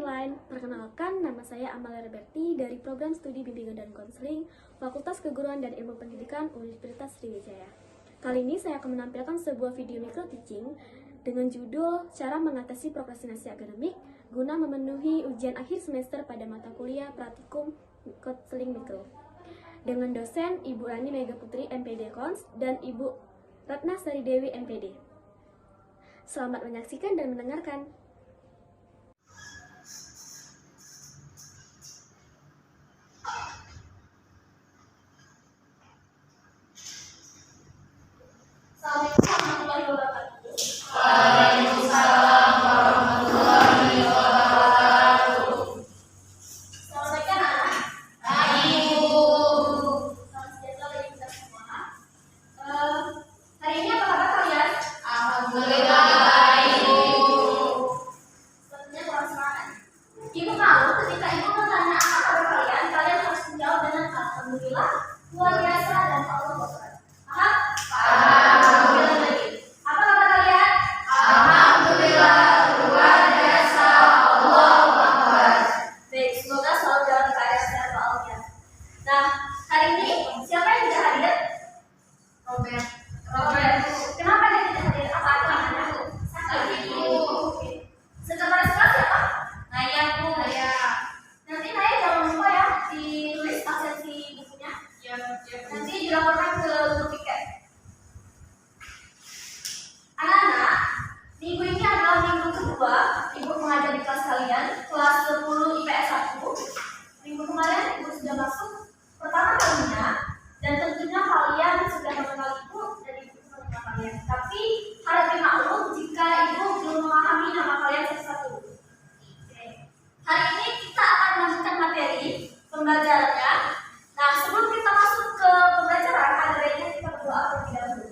online. Perkenalkan, nama saya Amalia Roberti dari Program Studi Bimbingan dan Konseling Fakultas Keguruan dan Ilmu Pendidikan Universitas Sriwijaya. Kali ini saya akan menampilkan sebuah video micro teaching dengan judul Cara Mengatasi Prokrastinasi Akademik guna memenuhi ujian akhir semester pada mata kuliah Praktikum Konseling Mikro. Dengan dosen Ibu Rani Mega Putri MPD Kons dan Ibu Ratna Sari Dewi MPD. Selamat menyaksikan dan mendengarkan. Waalaikumsalam warahmatullahi wabarakatuh. Selamat pagi anak-anak. Pagi Bu. Salam sejahtera bagi kita semua. Hari ini apa kabar kalian? Alhamdulillah baik Bu. Sepertinya kurang semangat. Ibu tahu ketika ibu bertanya apa kabar kalian, kalian harus menjawab dengan alhamdulillah, luar biasa dan Allah Akbar. Paham? Alhamdulillah lagi. Apa kabar kalian? Alhamdulillah luar biasa, Allahu Akbar. Baik, semoga selalu dalam keadaan sehat walafiat. Nah, hari ini siapa yang tidak hadir? Robert. Kenapa dia tidak hadir? Apa alasannya? Sakit. Oke. Sekretaris kelas siapa? Naya Bu. Nanti Naya jangan lupa ya ditulis absensi bukunya. Nanti dilaporkan ke guru piket. Anak-anak, minggu ini adalah minggu kedua Ibu mengajar di kelas kalian, kelas 10 IPS 1. Minggu kemarin Ibu sudah masuk pertama kalinya, dan tentunya kalian sudah mengenal Ibu dan Ibu sudah mengenal kalian. Tapi harap dimaklum jika Ibu belum memahami nama kalian satu-satu. Oke. Hari ini kita akan melanjutkan materi pembelajarannya. Nah, sebelum kita masuk ke pembelajaran, ada baiknya kita berdoa terlebih dahulu.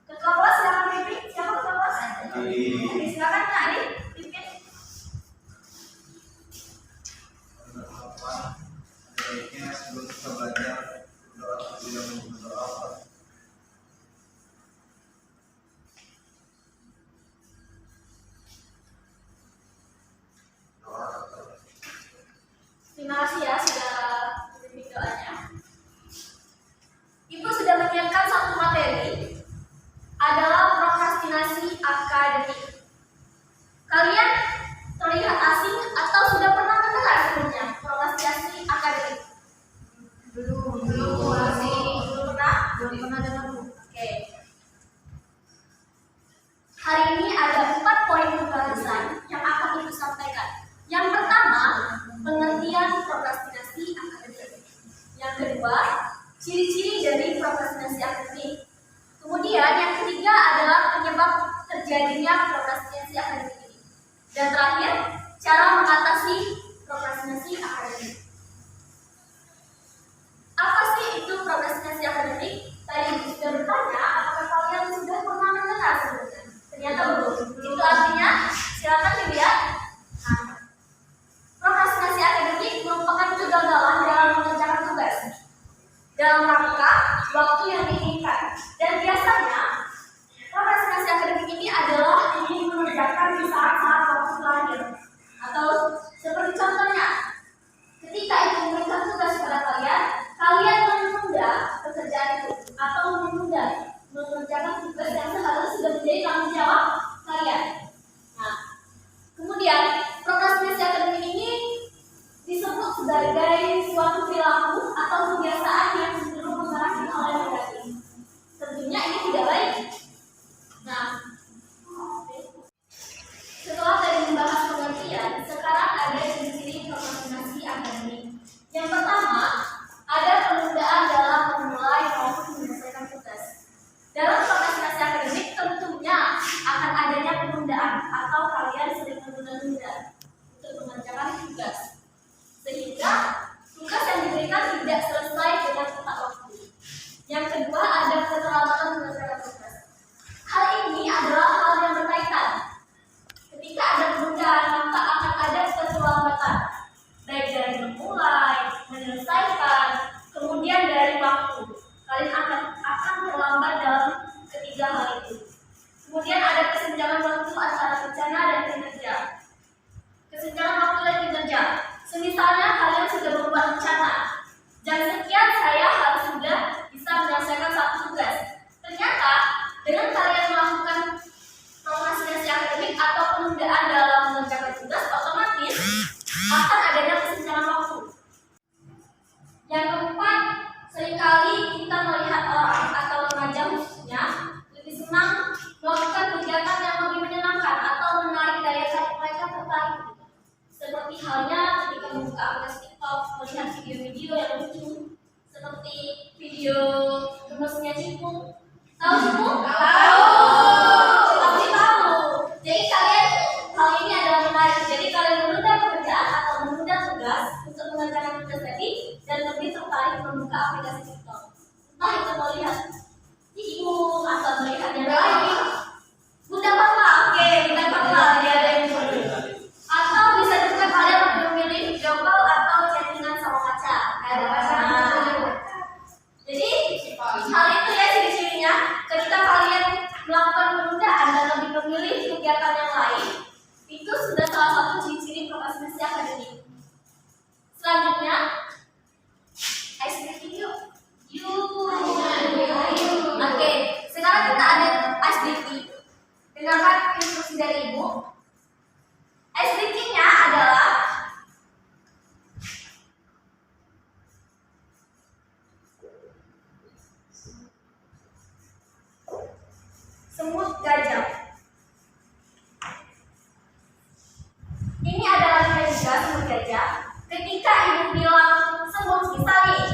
Ketua kelas silakan pimpin. Siapa ketua kelas? Oke, silakan Kak Ari pimpin. Baiknya sebelum kita belajar berdoa terlebih dahulu. Berdoa. Terima kasih ya sudah pimpin doanya. Ibu sudah menyiapkan satu materi adalah prokrastinasi akademik. Kalian terlihat asing atau sudah pernah mendengar sebelumnya prokrastinasi akademik? Belum Masih belum pernah? pernah dengar Bu. Oke. Hari ini ada 4 poin pembahasan yang akan Ibu sampaikan. Yang pertama, pengertian prokrastinasi akademik. Yang kedua, ciri-ciri dari prokrastinasi akademik. Kemudian yang ketiga adalah penyebab terjadinya prokrastinasi akademik ini. Dan terakhir, cara mengatasi prokrastinasi akademik. Apa sih itu prokrastinasi akademik? Tadi Ibu sudah bertanya, apakah kalian sudah pernah mendengar sebelumnya? Ternyata belum. Itu artinya, silakan dilihat. Nah, prokrastinasi akademik merupakan kegagalan dalam mengerjakan tugas dalam rangka waktu yang diinginkan. Dan biasanya, prokrastinasi akademik ini adalah ingin mengerjakan di saat-saat waktu terakhir. Atau seperti contohnya, ketika Ibu memberikan tugas kepada kalian, kalian menunda pekerjaan itu atau menunda mengerjakan tugas yang seharusnya sudah menjadi tanggung jawab kalian. Nah, kemudian prokrastinasi akademik ini disebut sebagai suatu perilaku atau kebiasaan yang cenderung mengarah ke hal yang negatif. Tentunya ini tidak baik. Nah, setelah tadi membahas pengertian, sekarang ada ciri-ciri prokrastinasi akademik. Yang pertama, ada penundaan dalam memulai maupun menyelesaikan tugas. Dalam prokrastinasi akademik tentunya akan adanya penundaan atau kalian sering menunda-nunda untuk mengerjakan tugas, sehingga tugas yang diberikan tidak selesai dengan tepat waktu. Yang kedua, ada keterlambatan menyelesaikan tugas. Hal ini adalah hal yang berkaitan. Ketika ada penundaan, maka akan ada keterlambatan, baik dari memulai, menyelesaikan, kemudian dari waktu. Kalian akan terlambat dalam ketiga hal itu. Kemudian ada kesenjangan waktu antara rencana dan kinerja. Kesenjangan waktu TikTok, melihat video-video yang lucu seperti video gemesnya Cipung. Tahu Cipung? Tahu. Pasti tahu. Jadi kalian hal ini adalah menarik. Jadi kalian menunda pekerjaan atau menunda tugas untuk mengerjakan tugas tadi dan lebih tertarik membuka aplikasi TikTok. Entah itu melihat Cipung atau melihat yang lain. Bunda Papa, oke, Bunda Papa, dia ada yang memilih. Atau bisa juga kalian memilih video call atau chattingan sama pacar. Jadi hal itu ya ciri-cirinya. Ketika kalian melakukan penundaan dan lebih memilih kegiatan yang lain, itu sudah salah satu ciri-ciri prokrastinasi akademik. Selanjutnya, ice breaking yuk. Oke, sekarang kita ada ice breaking. Dengarkan instruksi dari ibu. Ice breaking-nya adalah semut gajah. Ini adalah juga semut gajah. Ketika ibu bilang semut, bisa nih,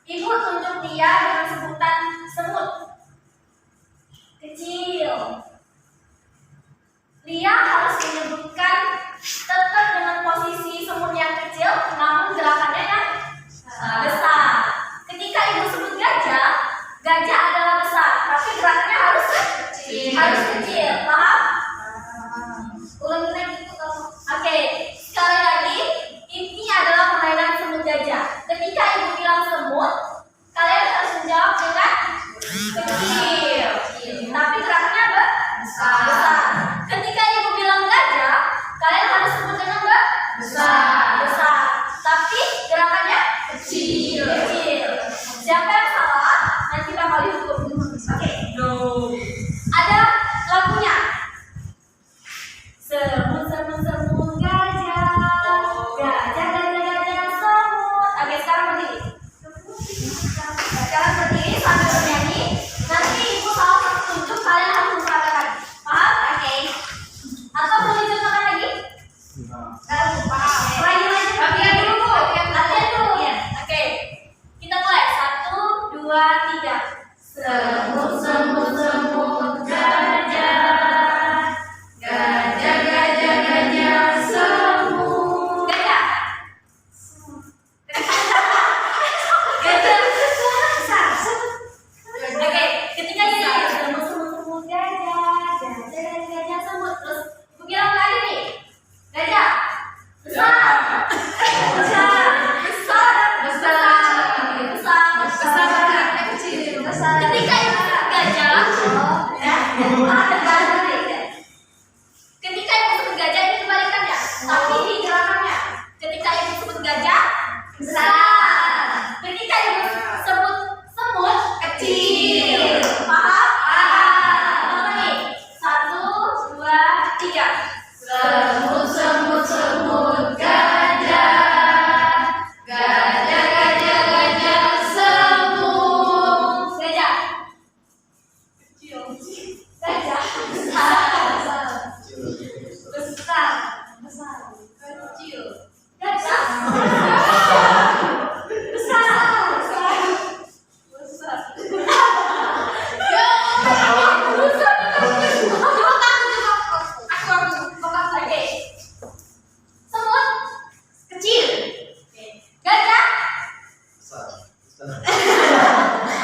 ibu tunjuk dia dengan sebutan semut kecil. Dia harus menyebutkan tetap dengan posisi semut yang kecil, namun gerakannya yang besar. Ketika ibu sebut gajah, gajah adalah besar, tapi gerakannya harus kecil. Paham? Ulangi lagi itu kamu. Oke, sekali lagi, ini adalah permainan semut gajah. Ketika ibu bilang semut, kalian harus menjawab dengan kecil, tapi gerakannya besar. Ketika ibu bilang gajah, kalian harus sebut dengan besar, tapi gerakannya kecil. Siapa yang salah? Nanti kita kali hukum. Oke. Ada lagunya. Semut gajah, gajah semut. Oke, sekarang berdiri. Sekarang berdiri sambil bernyanyi. Nanti ibu salah satu tunjuk, kalian harus mengatakan. Paham? Oke. Atau boleh dicontohkan lagi? Paham. Latihan dulu. Oke. Kita mulai. 1, 2, 3. Semut gajah, gajah semut. Gajah. Gajah besar. Oke, ketika dia semut gajah semut, terus ibu bilang lagi nih, gajah besar. Ketika ibu sebut gajah, ketika ibu sebut gajah ini kebalikannya, tapi di gerakannya. Ketika ibu sebut gajah besar, ketika ibu sebut semut kecil. Paham? Paham nih. 1, 2, 3. Semut gajah, gajah semut. Gajah kecil, gajah besar, kecil, gajah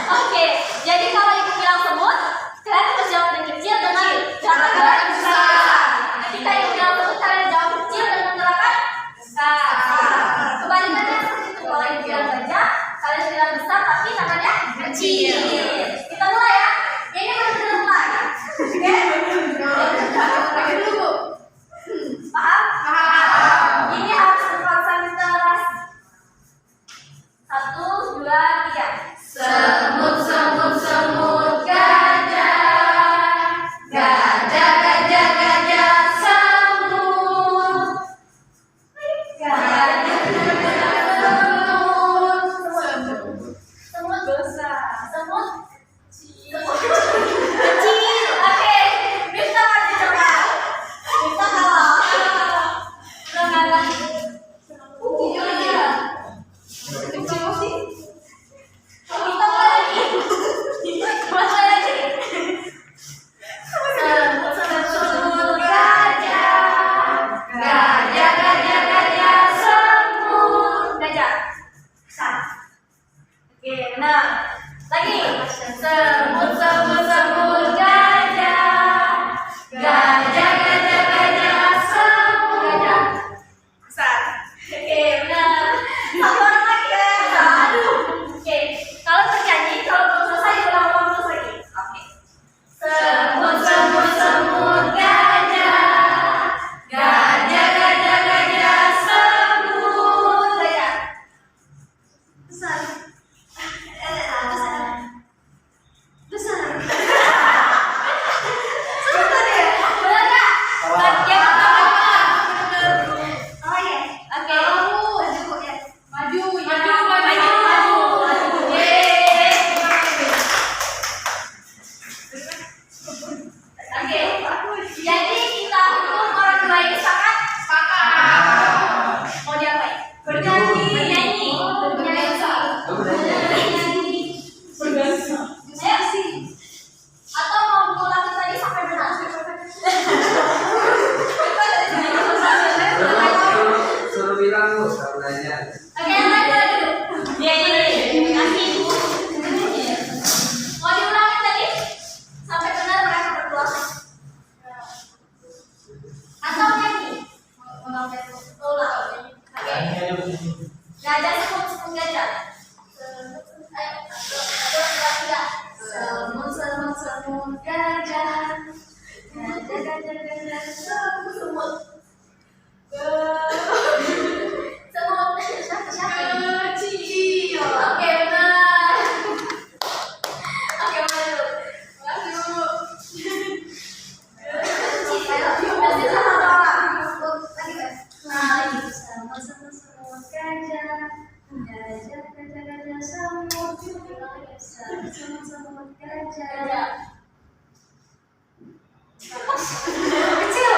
Oke, jadi kalau ibu bilang semut, kalian harus jawab yang kecil dengan gerakan besar. Ketika ibu bilang semut, kalian jawab kecil dengan gerakan besar. Kebalikannya seperti itu. Kalau ibu bilang gajah, kalian bilang besar tapi tangannya kecil. Kita mulai ya. Ini benar-benar mulai. Oke? Dulu. Paham? Ini harus berkonsentrasi. 1, 2, 3. Semut gajah, gajah semut. Semut besar, semut kecil. Oke, bisa lagi coba. Bisa kalah. belajar. Oke, yang lain boleh duduk. Kasih ibu. Mau diulangi tadi? Sampai benar mereka berdua. Atau nyanyi? Ulang. Oke. Gajah semut gajah. Semut gajah. Gajah semut. Semut kecil. Oke, benar. Oke, benar. Masih sama orang. Nah, ini semut gajah. Gajah semut. Semut gajah. Kecil.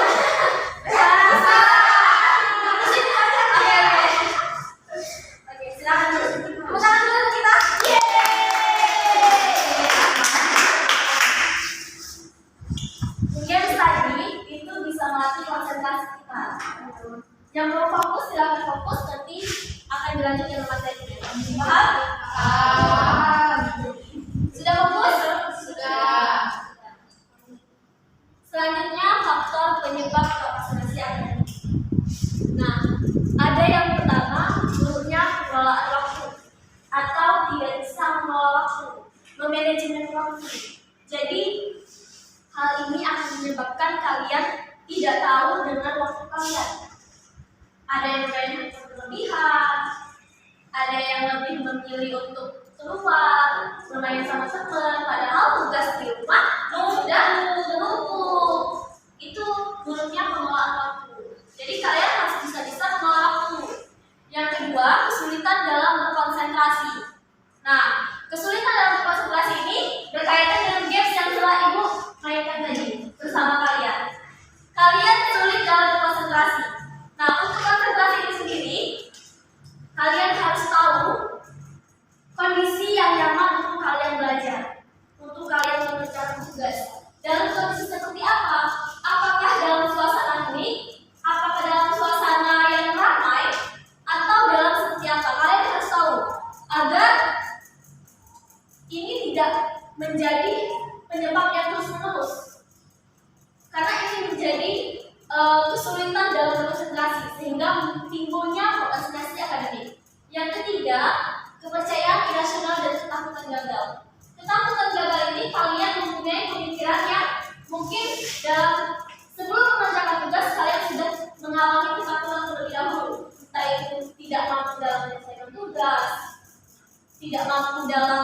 Oke, silakan dulu. Tepuk tangan dulu untuk kita. Games tadi itu bisa melatih konsentrasi kita. Yang belum fokus silakan fokus, nanti akan dilanjutkan materinya. Paham? Sudah fokus? Sudah. Selanjutnya faktor penyebab prokrastinasi akademik. Nah, ada yang pertama, buruknya pengelolaan waktu atau tidak bisa mengelola waktu, memanajemen waktu. Jadi hal ini akan menyebabkan kalian tidak tahu dengan waktu kalian. Ada yang main handphone berlebihan, ada yang lebih memilih untuk keluar, bermain sama teman, padahal tugas di rumah sudah menumpuk. Itu buruknya pengelolaan waktu. Jadi kalian harus bisa mengelola waktu. Yang kedua, kesulitan dalam berkonsentrasi. Nah, kesulitan dalam berkonsentrasi ini berkaitan dengan games yang telah ibu mainkan tadi bersama kalian. Kalian sulit dalam berkonsentrasi. Nah, untuk konsentrasi ini sendiri, kalian harus tahu kondisi yang nyaman untuk kalian belajar, untuk kalian mengerjakan tugas. Dalam kondisi seperti apa? Apakah dalam suasana hening? Apakah dalam suasana yang ramai? Atau dalam seperti apa? Kalian harus tahu agar ini tidak menjadi penyebab yang terus-menerus. Karena ini menjadi kesulitan dalam berkonsentrasi sehingga timbulnya prokrastinasi akademik. Yang ketiga, kepercayaan irasional dan ketakutan gagal. Ketakutan gagal ini kalian mempunyai pemikiran yang mungkin dalam sebelum mengerjakan tugas kalian sudah mengalami ketakutan terlebih dahulu. Entah itu tidak mampu dalam menyelesaikan tugas, tidak mampu dalam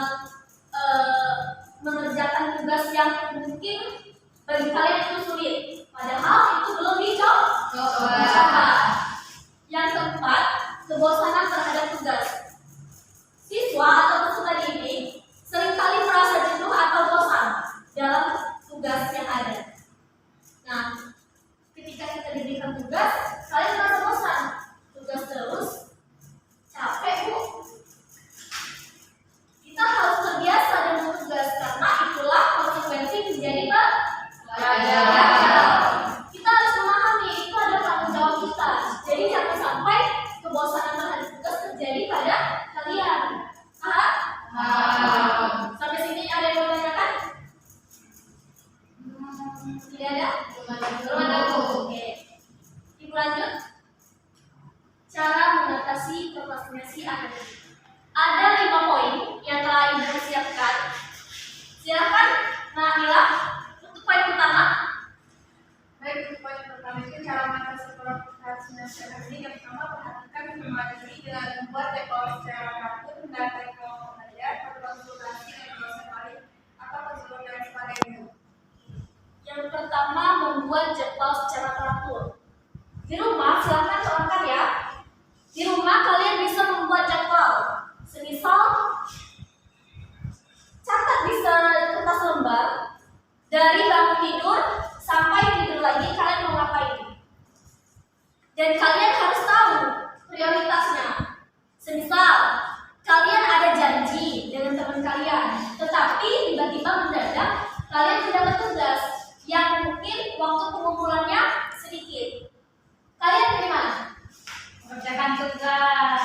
mengerjakan tugas yang mungkin bagi kalian itu sulit. Padahal itu belum dicoba. Yang keempat, kebosanan terhadap tugas. Siswa atau peserta didik seringkali merasa jenuh atau bosan dalam tugas yang ada. Nah, ketika kita diberikan tugas, kalian merasa bosan. Tugas terus, capek bu. Kita harus terbiasa dengan tugas karena itulah konsekuensi menjadi belajar. Kita harus memahami itu adalah tanggung jawab kita. Jadi jangan sampai kebosanan terhadap tugas terjadi pada kalian. Paham? Sampai sini ada yang mau tanyakan? Tidak ada? Belum ada. Oke. Ibu lanjut. Cara mengatasi prokrastinasi akademik. Ada 5 poin yang telah ibu siapkan. Silakan, Nabila, untuk poin pertama. Baik, untuk poin pertama itu cara mengatasi prokrastinasi akademik. Yang pertama, perhatikan informasi diri dengan membuat jadwal secara teratur dan jadwal belajar, berkonsultasi dengan dosen lain atau konselor dan sebagainya. Yang pertama, membuat jadwal secara teratur. Di rumah, silakan terangkan ya. Di rumah kalian bisa membuat jadwal. Semisal, catat di kertas lembar dari bangun tidur sampai tidur lagi kalian mau ngapain. Dan kalian harus tahu prioritasnya. Semisal, kalian ada janji dengan teman kalian, tetapi tiba-tiba mendadak kalian mendapat tugas yang mungkin waktu pengumpulannya sedikit. Kalian bagaimana? Mengerjakan tugas.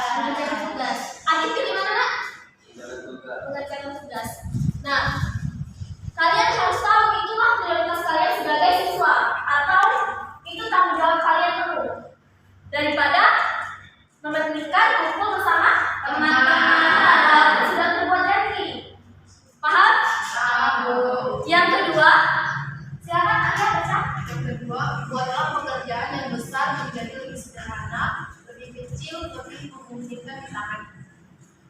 Menyebutkan kumpul bersama teman-teman sudah berbuat janji. Paham? Yang kedua, silakan Anda baca. Yang kedua, buatlah pekerjaan yang besar menjadi lebih sederhana, lebih kecil, lebih memungkinkan ditangani.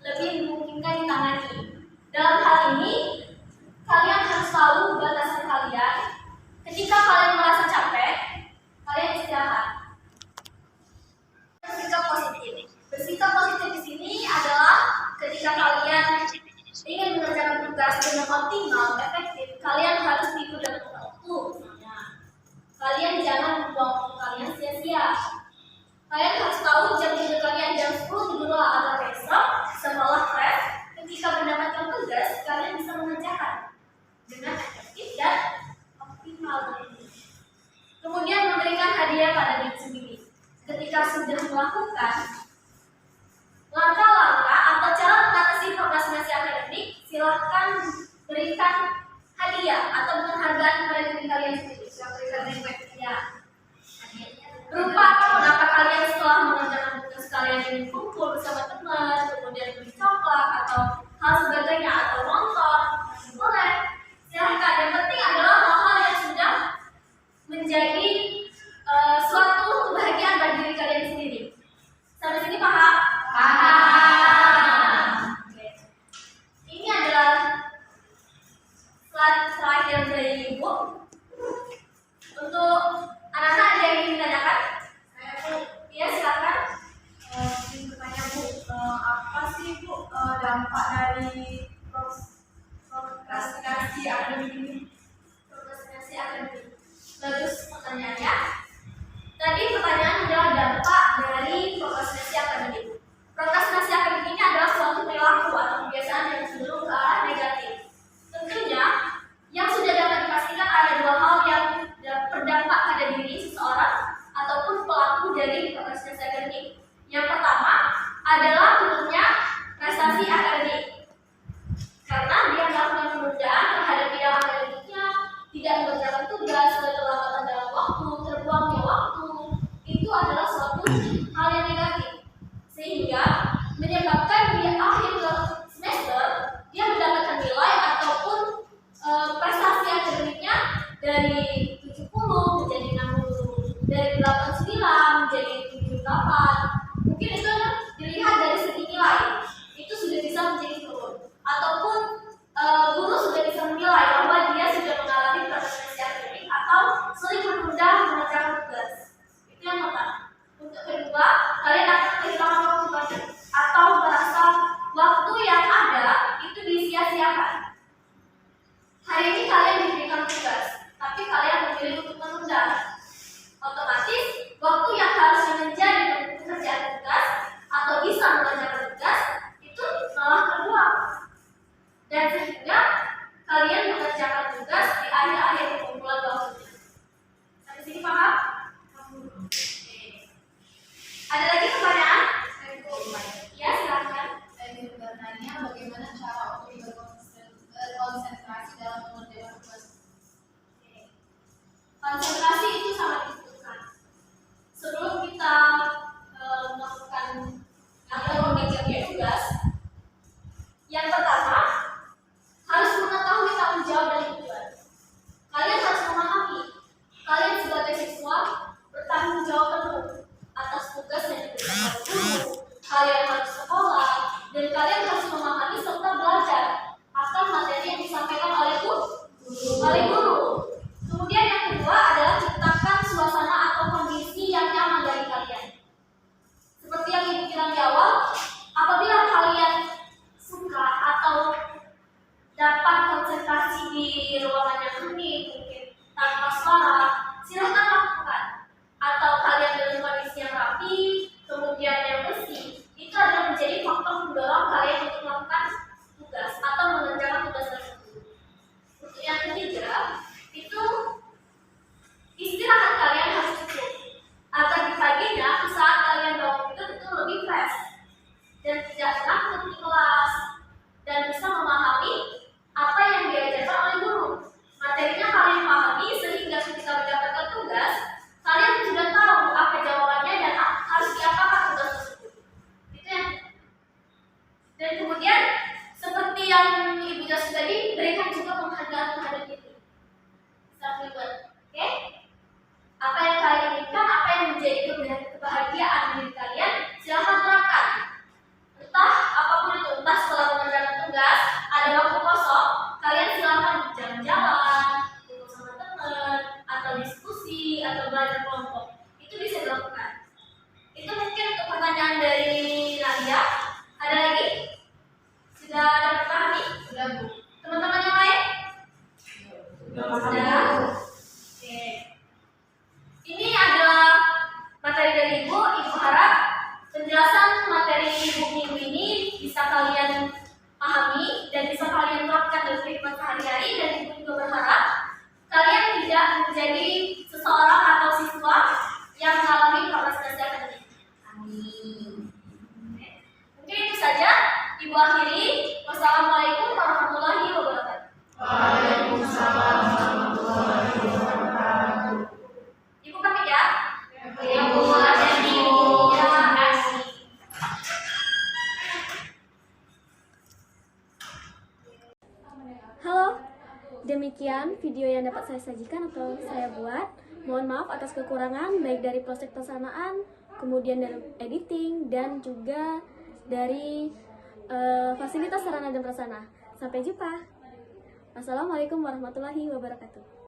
Lebih memungkinkan ditangani. Dalam hal ini, kalian harus tahu batasan kalian. Ketika kalian merasa capek, kalian istirahat. Bersikap positif. Bersikap positif di sini adalah ketika kalian ingin mengerjakan tugas dengan optimal, efektif, kalian harus tidur dengan waktu. Misalnya, kalian jangan membuang waktu kalian sia-sia. Kalian harus tahu jam tidur kalian jam 10 tidurlah agar besok setelah fresh. Ketika mendapatkan tugas, kalian bisa mengerjakan dengan efektif dan optimal. Kemudian memberikan hadiah pada diri sendiri. Ketika sudah melakukan langkah-langkah atau cara mengatasi prokrastinasi akademik, silahkan berikan hadiah atau penghargaan kepada diri kalian sendiri. Ya. Berupa apapun kalian setelah mengerjakan tugas kalian ingin kumpul bersama teman, kemudian beli coklat atau hal sebagainya atau nonton, boleh. Silahkan. Yang penting adalah hal-hal yang sudah menjadi suatu kebahagiaan bagi diri kalian sendiri. Sampai sini paham? Paham. Oke. Ini adalah slide terakhir dari Ibu. Untuk anak-anak ada yang ingin ditanyakan? Saya Bu, Ya, silakan. ingin bertanya Bu, apa sih Bu dampak dari prokrastinasi akademik ini? Prokrastinasi akademik. Bagus pertanyaannya. Tadi pertanyaan adalah dampak dari prokrastinasi akademik. Prokrastinasi akademik ini adalah suatu perilaku atau kebiasaan yang cenderung ke arah negatif. Tentunya, yang sudah dapat dipastikan ada dua hal yang berdampak pada diri seseorang ataupun pelaku dari prokrastinasi akademik. Yang pertama adalah turunnya prestasi akademik. Karena dia melakukan penundaan terhadap bidang akademiknya, tidak mengerjakan tugas, keterlambatan dalam waktu, terbuangnya waktu, itu adalah suatu hal yang negatif. Sehingga menyebabkan di akhir semester dia mendapatkan nilai ataupun prestasi akademiknya dari 70 menjadi 60, dari 89 menjadi 78. Mungkin itu dilihat dari segi nilai, itu sudah bisa menjadi turun. Ataupun guru sudah bisa menilai bahwa dia sudah mengalami prokrastinasi akademik atau sering menunda mengerjakan tugas. Itu yang pertama. Untuk kedua, kalian akan kehilangan waktu banyak atau tidak menjadi seseorang atau siswa yang mengalami prokrastinasi akademik. Amin. Oke. Mungkin itu saja. Ibu akhiri. Wassalamualaikum warahmatullahi wabarakatuh. Waalaikumsalam warahmatullahi wabarakatuh. Ibu pamit ya. Ibu Terima kasih. Halo, demikian video yang dapat saya sajikan atau saya buat. Mohon maaf atas kekurangan baik dari proses pelaksanaan, kemudian dari editing, dan juga dari fasilitas sarana dan prasarana. Sampai jumpa. Wassalamualaikum warahmatullahi wabarakatuh.